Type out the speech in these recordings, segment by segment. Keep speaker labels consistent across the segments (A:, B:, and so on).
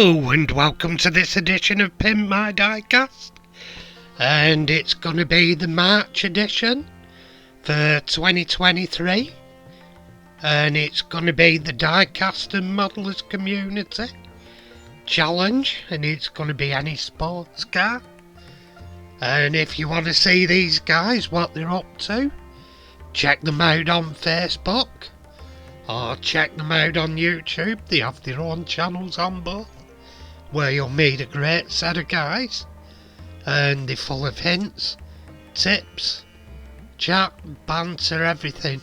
A: Hello and welcome to this edition of Pimp My Diecast, and it's going to be the March edition for 2023, and it's going to be the Diecast Modellers Community Challenge, and it's going to be any sports car. And if you want to see these guys, what they're up to, check them out on Facebook. Or check them out on YouTube. They have their own channels on both, where you'll meet a great set of guys, and they're full of hints, tips, chat, banter, everything.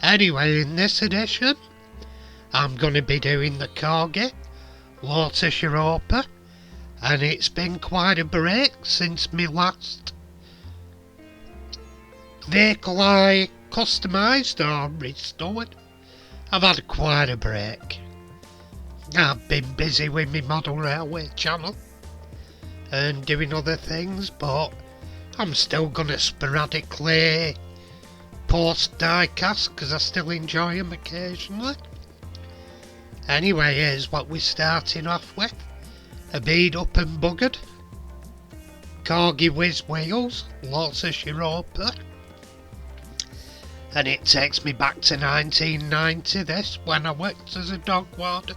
A: Anyway, in this edition, I'm going to be doing the corgi, Lotus Europa, and it's been quite a break since my last vehicle I customised or restored. I've had quite a break. I've been busy with my model railway channel and doing other things, but I'm still going to sporadically post diecast because I still enjoy them occasionally. Anyway, here's what we're starting off with. A beat up and buggered corgi whiz wheels, Lotus Europa. And it takes me back to 1990, this, when I worked as a dog warden.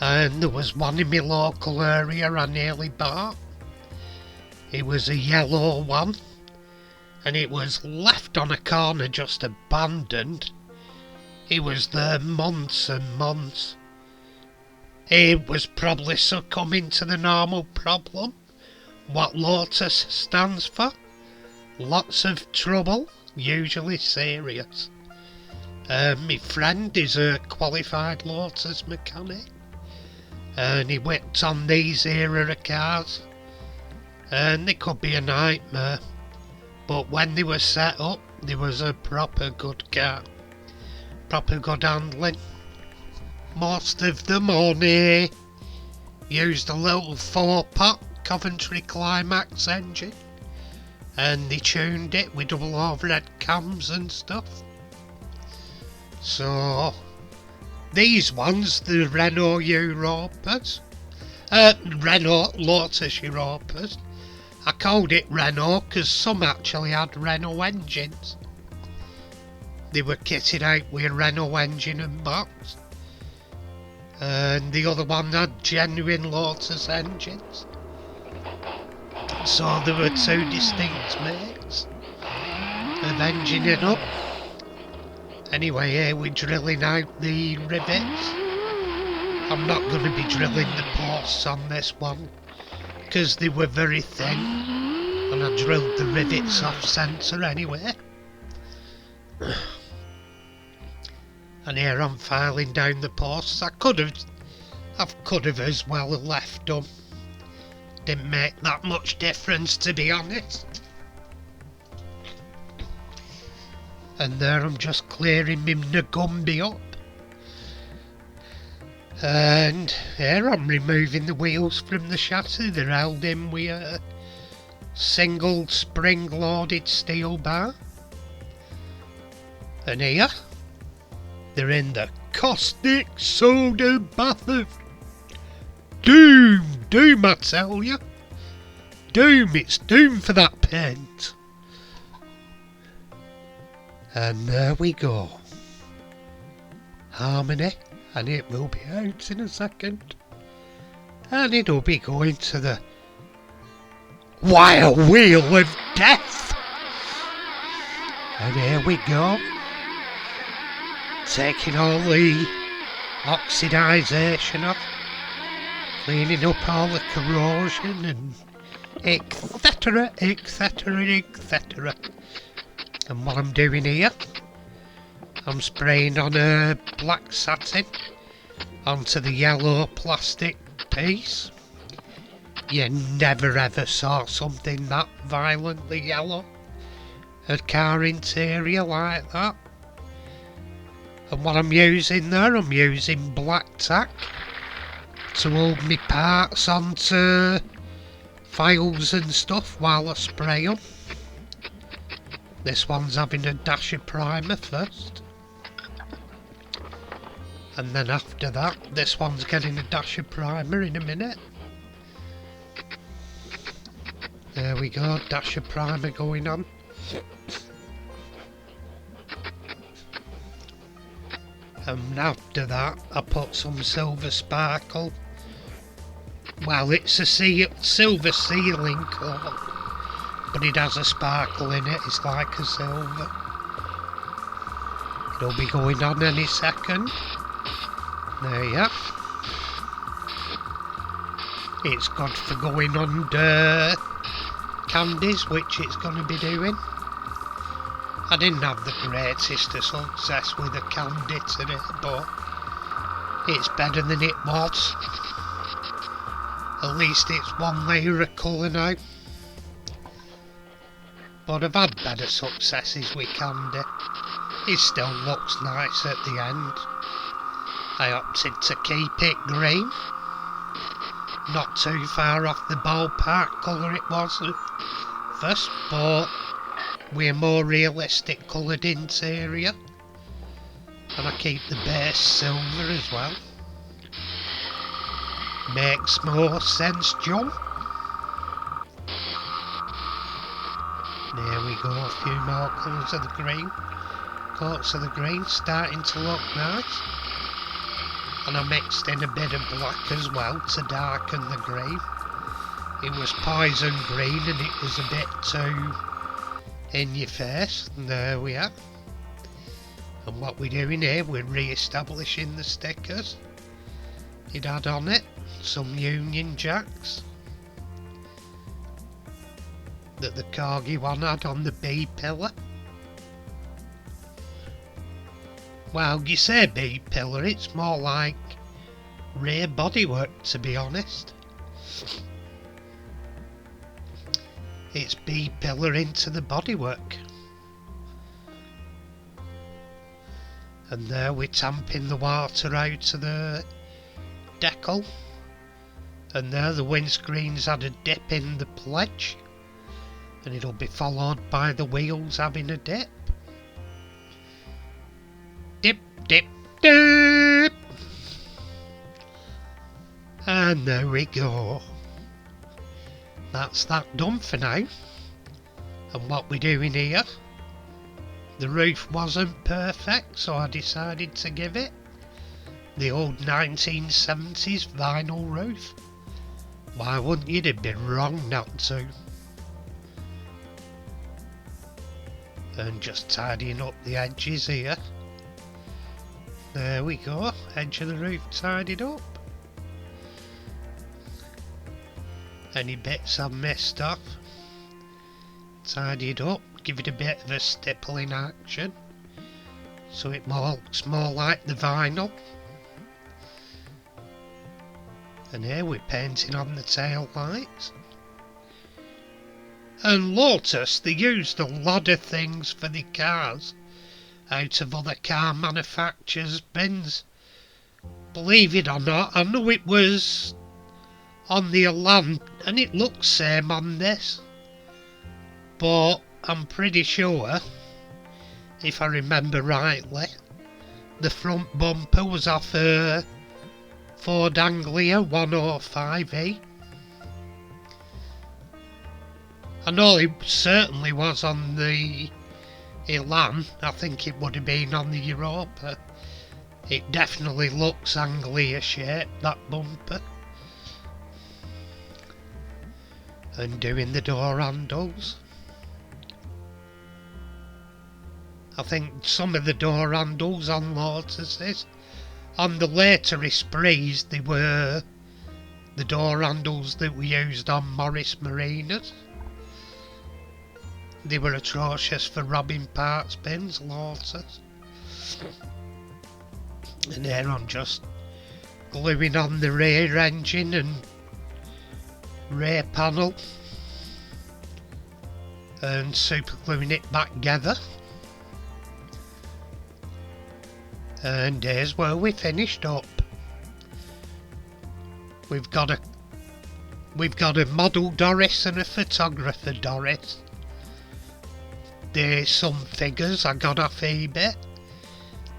A: And there was one in my local area I nearly bought. It was a yellow one, and it was left on a corner just abandoned. It was there months and months. It was probably succumbing to the normal problem, what Lotus stands for. Lots of trouble. Usually serious. My friend is a qualified Lotus mechanic, and he worked on these era of cars, and they could be a nightmare, but when they were set up, they was a proper good car, proper good handling. Most of them only used a little 4-pot Coventry Climax engine, and they tuned it with double overhead cams and stuff. So these ones, the Renault Europas, Renault Lotus Europas, I called it Renault because some actually had Renault engines. They were kitted out with a Renault engine and box, and the other one had genuine Lotus engines. So there were two distinct makes of engineering up. Anyway, here we're drilling out the rivets. I'm not going to be drilling the posts on this one because they were very thin, and I drilled the rivets off centre anyway. And here I'm filing down the posts. I could have as well left them. Didn't make that much difference, to be honest. And there I'm just clearing my Nagumbi up. And here I'm removing the wheels from the chassis. They're held in with a single spring loaded steel bar. And here they're in the caustic soda bath of doom, I tell you. Doom, it's doom for that paint. And there we go. Harmony, and it will be out in a second. And it'll be going to the wire wheel of death. And here we go. Taking all the oxidisation off. Cleaning up all the corrosion and etc, etc, etc. And what I'm doing here, I'm spraying on a black satin onto the yellow plastic piece. You never ever saw something that violently yellow, a car interior like that. And what I'm using there, I'm using black tack to hold me parts onto files and stuff while I spray them. This one's having a dash of primer first. And then after that, this one's getting a dash of primer in a minute. There we go, dash of primer going on. And after that, I put some silver sparkle. Well, it's a silver sealing coat, but it has a sparkle in it, it's like a silver. It'll be going on any second. There you are. It's good for going under candies, which it's going to be doing. I didn't have the greatest of success with the candy today, but it's better than it was. At least it's one layer of colour now. But I've had better successes with candy. It still looks nice at the end. I opted to keep it green. Not too far off the ballpark colour it was at first, but with a more realistic coloured interior. And I keep the base silver as well. Makes more sense, John. There we go, a few more colours of the green. Coats of the green starting to look nice. And I mixed in a bit of black as well to darken the green. It was poison green and it was a bit too in your face. And there we are. And what we're doing here, we're re-establishing the stickers. You'd add on it some Union Jacks that the corgi one had on the B pillar. Well, you say B pillar, it's more like rear bodywork, to be honest. It's B pillar into the bodywork. And there we're tamping the water out of the decal. And there the windscreen's had a dip in the pledge. And it'll be followed by the wheels having a dip. Dip, dip, dip! And there we go. That's that done for now. And what we're doing here, the roof wasn't perfect, so I decided to give it the old 1970s vinyl roof. Why wouldn't you? It'd be wrong not to. And just tidying up the edges here. There we go, edge of the roof tidied up. Any bits I've missed off, tidied up, give it a bit of a stippling action so it looks more like the vinyl. And here we're painting on the tail lights. And Lotus, they used a lot of things for the cars out of other car manufacturers' bins. Believe it or not, I know it was on the Elan and it looks same on this, but I'm pretty sure, if I remember rightly, the front bumper was off a Ford Anglia 105e. I know it certainly was on the Elan. I think it would have been on the Europa. It definitely looks Anglia shaped, that bumper. And doing the door handles. I think some of the door handles on Lotuses, on the later Esprits, they were the door handles that we used on Morris Marinas. They were atrocious for robbing parts bins, Lotus. And here I'm just gluing on the rear engine and rear panel and super gluing it back together. And here's where we finished up. We've got a model Doris and a photographer Doris. There's some figures I got off eBay.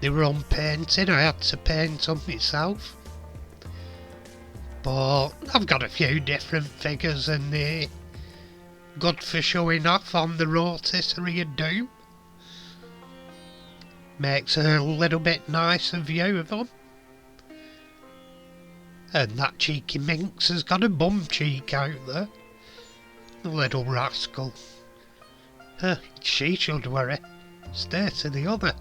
A: They were unpainted, I had to paint them myself. But I've got a few different figures and they're good for showing off on the rotisserie of doom. Makes a little bit nicer view of them. And that cheeky minx has got a bum cheek out there. The little rascal. She should worry. Stay to the other.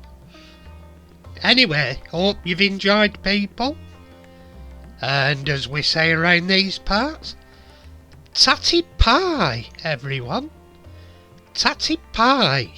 A: Anyway, hope you've enjoyed, people. And as we say around these parts, tatty pie, everyone. Tatty pie.